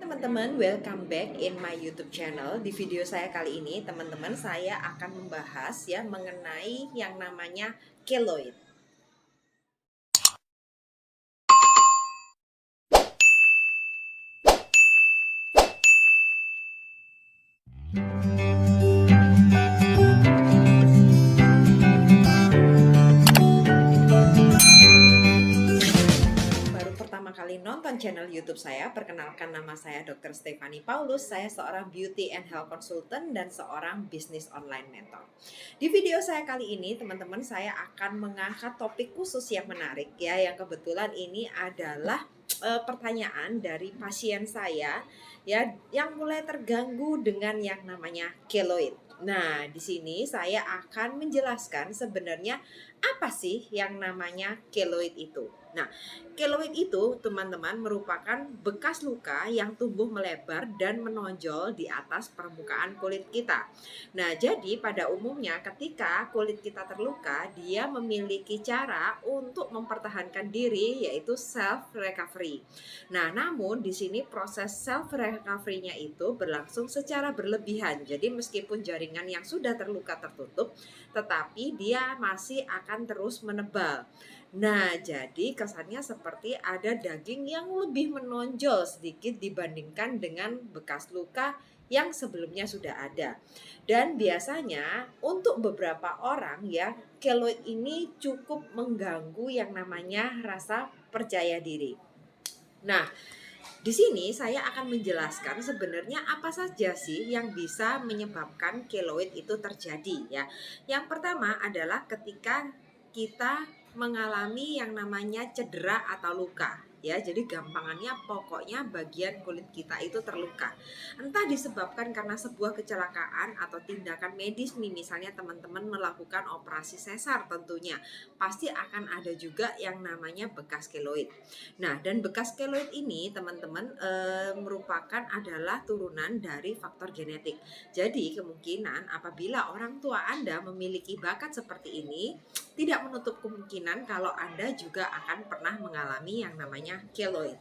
Teman-teman, welcome back in my YouTube channel. Di video saya kali ini, teman-teman, saya akan membahas ya mengenai yang namanya keloid. Baru pertama kali nonton channel YouTube saya, perkenalkan nama saya Dr. Stephanie Paulus. Saya seorang beauty and health consultant dan seorang bisnis online mentor. Di video saya kali ini, teman-teman, saya akan mengangkat topik khusus yang menarik ya, yang kebetulan ini adalah pertanyaan dari pasien saya ya yang mulai terganggu dengan yang namanya keloid. Nah, di sini saya akan menjelaskan sebenarnya apa sih yang namanya keloid itu. Nah, keloid itu, teman-teman, merupakan bekas luka yang tumbuh melebar dan menonjol di atas permukaan kulit kita. Nah, jadi pada umumnya ketika kulit kita terluka, dia memiliki cara untuk mempertahankan diri, yaitu self recovery. Nah, namun di sini proses self recovery-nya itu berlangsung secara berlebihan. Jadi meskipun jaringan yang sudah terluka tertutup, tetapi dia masih akan terus menebal. Nah, jadi kesannya seperti ada daging yang lebih menonjol sedikit dibandingkan dengan bekas luka yang sebelumnya sudah ada. Dan biasanya untuk beberapa orang ya, keloid ini cukup mengganggu yang namanya rasa percaya diri. Nah, di sini saya akan menjelaskan sebenarnya apa saja sih yang bisa menyebabkan keloid itu terjadi ya. Yang pertama adalah ketika kita mengalami yang namanya cedera atau luka ya. Jadi gampangannya pokoknya bagian kulit kita itu terluka. Entah disebabkan karena sebuah kecelakaan atau tindakan medis nih, misalnya teman-teman melakukan operasi sesar tentunya. Pasti akan ada juga yang namanya bekas keloid. Nah, dan bekas keloid ini teman-teman merupakan adalah turunan dari faktor genetik. Jadi kemungkinan apabila orang tua Anda memiliki bakat seperti ini, tidak menutup kemungkinan kalau Anda juga akan pernah mengalami yang namanya keloid.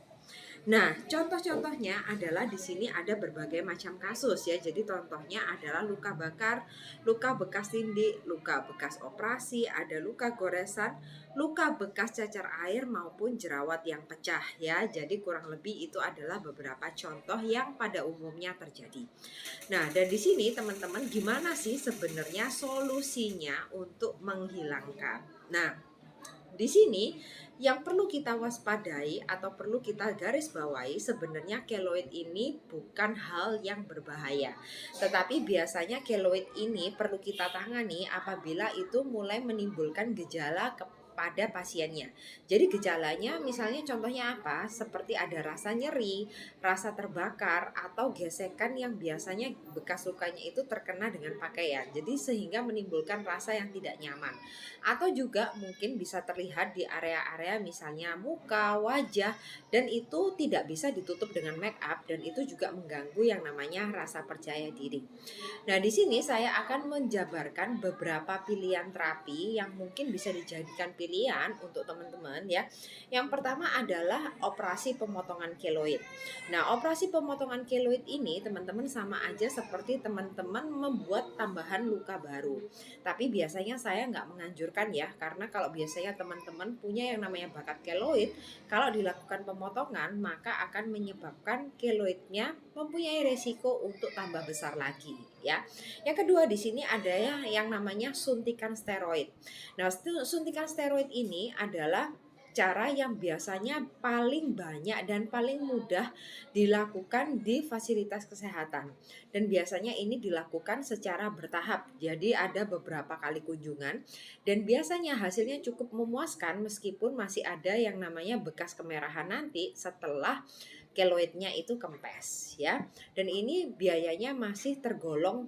Nah, contoh-contohnya adalah di sini ada berbagai macam kasus ya. Jadi contohnya adalah luka bakar, luka bekas tindik, luka bekas operasi, ada luka goresan, luka bekas cacar air maupun jerawat yang pecah ya. Jadi kurang lebih itu adalah beberapa contoh yang pada umumnya terjadi. Nah, dan di sini teman-teman gimana sih sebenarnya solusinya untuk menghilangkan? Nah, di sini yang perlu kita waspadai atau perlu kita garis bawahi sebenarnya keloid ini bukan hal yang berbahaya. Tetapi biasanya keloid ini perlu kita tangani apabila itu mulai menimbulkan gejala pada pasiennya. Jadi gejalanya misalnya contohnya apa? Seperti ada rasa nyeri, rasa terbakar atau gesekan yang biasanya bekas lukanya itu terkena dengan pakaian. Jadi sehingga menimbulkan rasa yang tidak nyaman. Atau juga mungkin bisa terlihat di area-area misalnya muka, wajah, dan itu tidak bisa ditutup dengan make up dan itu juga mengganggu yang namanya rasa percaya diri. Nah, di sini saya akan menjabarkan beberapa pilihan terapi yang mungkin bisa dijadikan pilihan untuk teman-teman ya. Yang pertama adalah operasi pemotongan keloid. Nah, operasi pemotongan keloid ini teman-teman sama aja seperti teman-teman membuat tambahan luka baru. Tapi biasanya saya nggak menganjurkan ya, karena kalau biasanya teman-teman punya yang namanya bakat keloid, kalau dilakukan pemotongan maka akan menyebabkan keloidnya mempunyai resiko untuk tambah besar lagi ya. Yang kedua di sini ada yang namanya suntikan steroid. Nah, suntikan steroid ini adalah cara yang biasanya paling banyak dan paling mudah dilakukan di fasilitas kesehatan. Dan biasanya ini dilakukan secara bertahap. Jadi ada beberapa kali kunjungan dan biasanya hasilnya cukup memuaskan meskipun masih ada yang namanya bekas kemerahan nanti setelah keloidnya itu kempes ya. Dan ini biayanya masih tergolong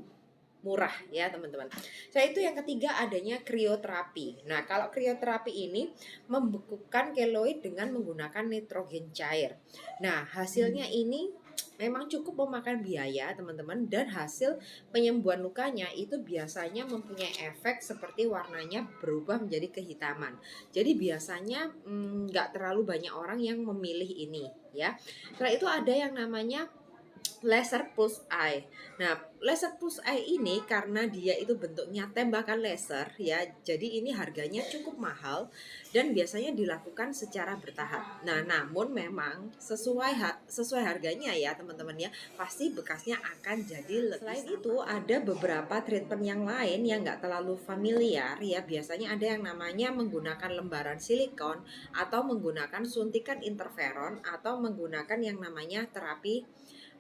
murah ya teman-teman. Saya itu yang ketiga adanya krioterapi. Nah, kalau krioterapi ini membekukan keloid dengan menggunakan nitrogen cair. Nah, hasilnya ini memang cukup memakan biaya teman-teman dan hasil penyembuhan lukanya itu biasanya mempunyai efek seperti warnanya berubah menjadi kehitaman. Jadi biasanya nggak terlalu banyak orang yang memilih ini ya. Setelah itu ada yang namanya laser pulse eye. Nah, laser pulse eye ini karena dia itu bentuknya tembakan laser ya, jadi ini harganya cukup mahal dan biasanya dilakukan secara bertahap. Nah, namun memang sesuai harganya ya teman-teman ya, pasti bekasnya akan jadi lebih. Selain itu ada beberapa treatment yang lain yang nggak terlalu familiar ya, biasanya ada yang namanya menggunakan lembaran silikon atau menggunakan suntikan interferon atau menggunakan yang namanya terapi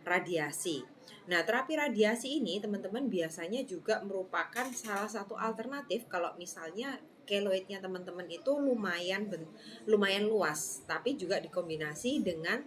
radiasi. Nah, terapi radiasi ini teman-teman biasanya juga merupakan salah satu alternatif kalau misalnya keloidnya teman-teman itu lumayan luas, tapi juga dikombinasi dengan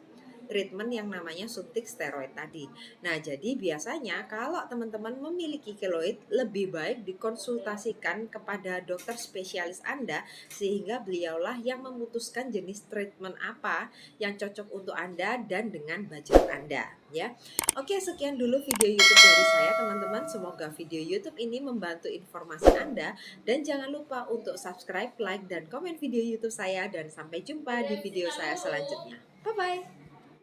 treatment yang namanya suntik steroid tadi. Nah, jadi biasanya kalau teman-teman memiliki keloid, lebih baik dikonsultasikan kepada dokter spesialis Anda sehingga beliaulah yang memutuskan jenis treatment apa yang cocok untuk Anda dan dengan budget Anda ya. Oke, sekian dulu video YouTube dari saya teman-teman. Semoga video YouTube ini membantu informasi Anda dan jangan lupa untuk subscribe, like dan komen video YouTube saya dan sampai jumpa di video saya selanjutnya. Bye bye.